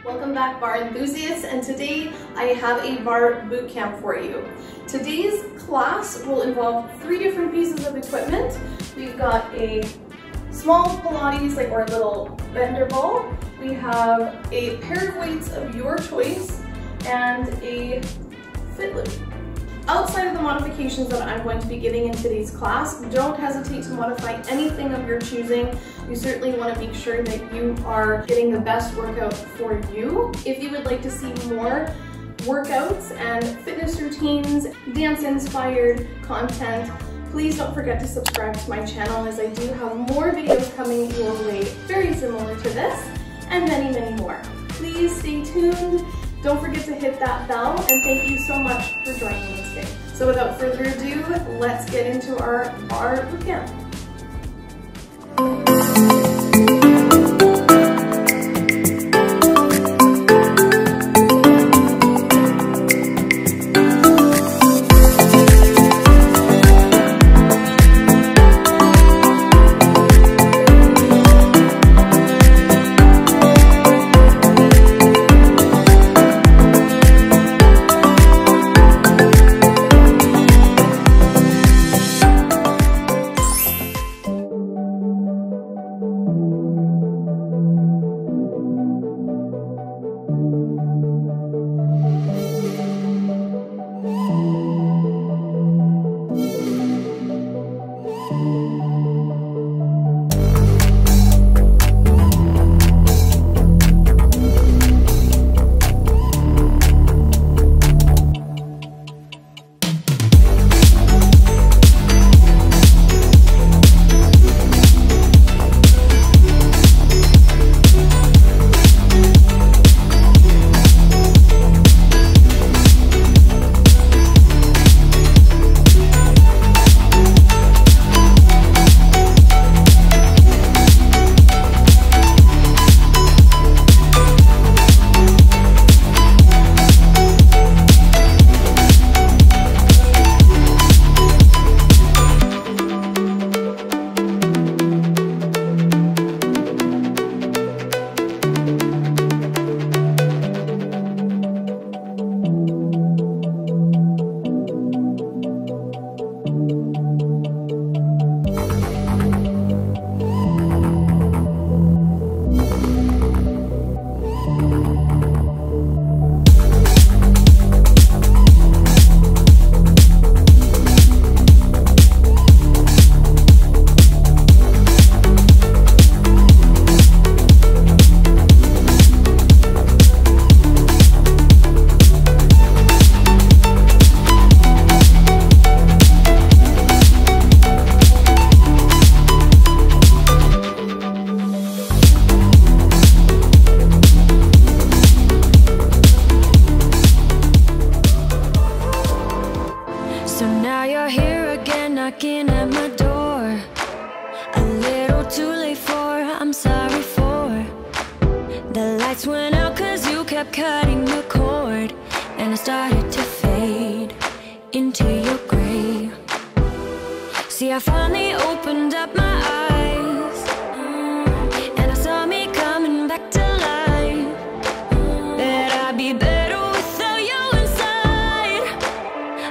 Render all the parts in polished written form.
Welcome back, bar enthusiasts, and today I have a bar boot camp for you. Today's class will involve 3 different pieces of equipment. We've got a small Pilates, or a little bender ball. We have a pair of weights of your choice and a fit loop. Outside of the modifications that I'm going to be giving in today's class, don't hesitate to modify anything of your choosing. You certainly want to make sure that you are getting the best workout for you. If you would like to see more workouts and fitness routines, dance-inspired content, please don't forget to subscribe to my channel, as I do have more videos coming your way very similar to this, and many, many more. Please stay tuned. Don't forget to hit that bell, and thank you so much for joining me today. So without further ado, let's get into our bar bootcamp. Knocking at my door, a little too late for, I'm sorry for. The lights went out cause you kept cutting the cord, and I started to fade into your gray. See, I finally opened up my eyes, and I saw me coming back to life. That I'd be better without you inside.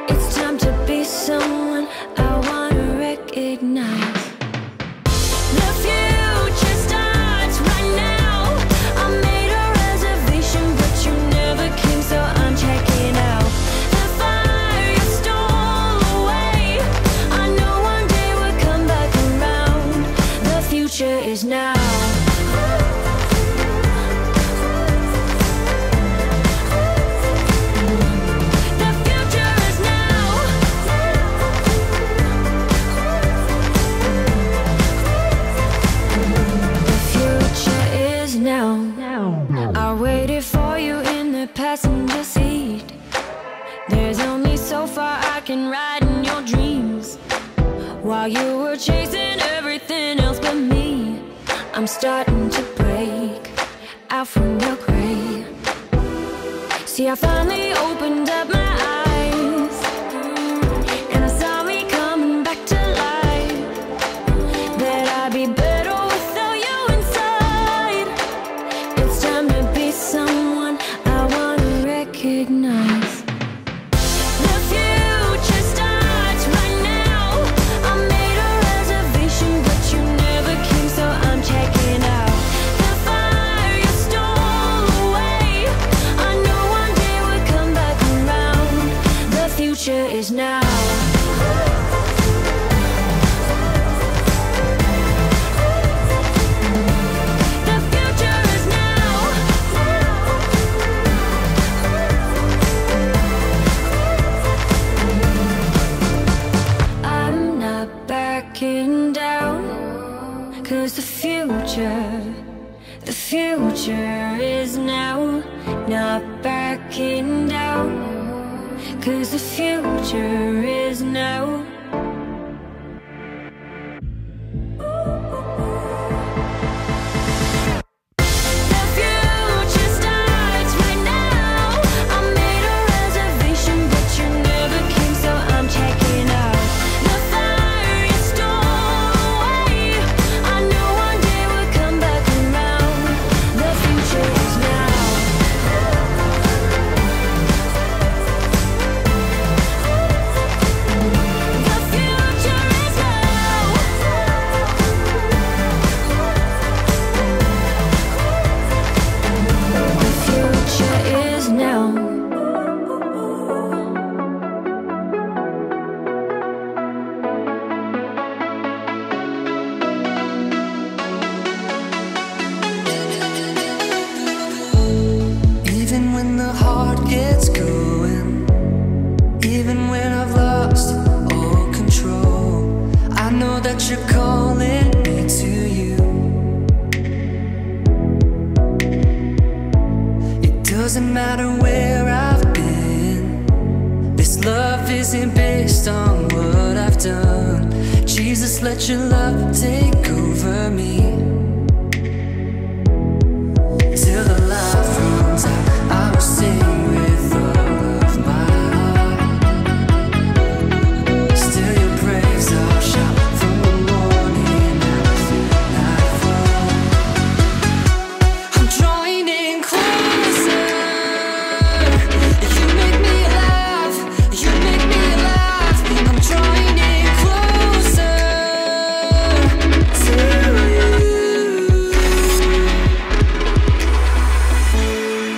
It's time to be someone I wanna recognize. The future starts right now. I made a reservation, but you never came, so I'm checking out. The fire you stole away, I know one day we'll come back around. The future is now. I waited for you in the passenger seat. There's only so far I can ride in your dreams. While you were chasing everything else but me, I'm starting to break out from your gray. See, I finally opened up my eyes, and I saw me coming back to life. That I'd be better without you inside. It's time to be someone is now. The future is now. I'm not backing down, 'cause the future is now. Not backing down, 'cause the future is now. Doesn't matter where I've been. This love isn't based on what I've done. Jesus, let your love take over me. Till the life runs out, I will sing with all of my heart. Still your praise I'll shout from the morning out through nightfall. I'm drawing in closer. You make me laugh, you make me laugh. I'm drawing in closer to you.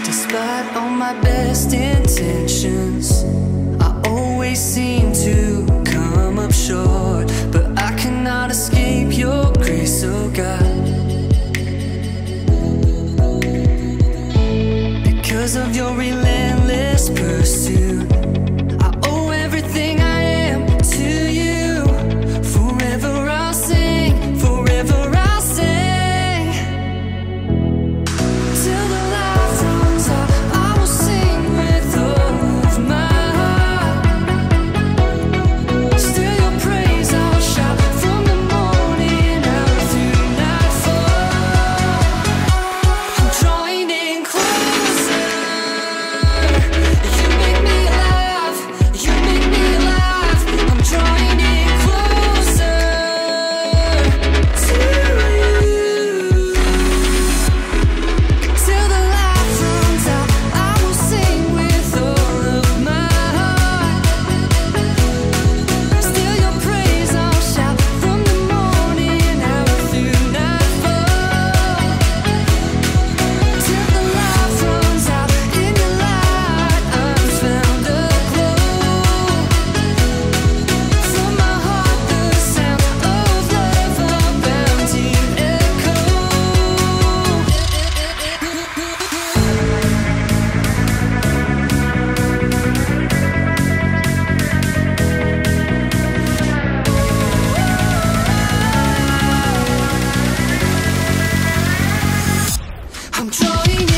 Despite all my best intentions, I always seem to come up short. But I cannot escape your grace, oh God. Because of your relentless pursuit, I owe everything I am to you. Forever I'll sing, forever I'll sing. Till the life runs out, I will sing with all of my heart. Still your praise I'll shout from the morning out through nightfall. I'm drawing in closer. You make me laugh, you make me laugh. I'm drawing in closer to you. Till the life runs out, I will sing with all of my heart. Still your praise I'll shout from the morning out through nightfall. Till the life runs out, in your light I've found a glow. From my heart the sound of love abounding echo. I'm drawing in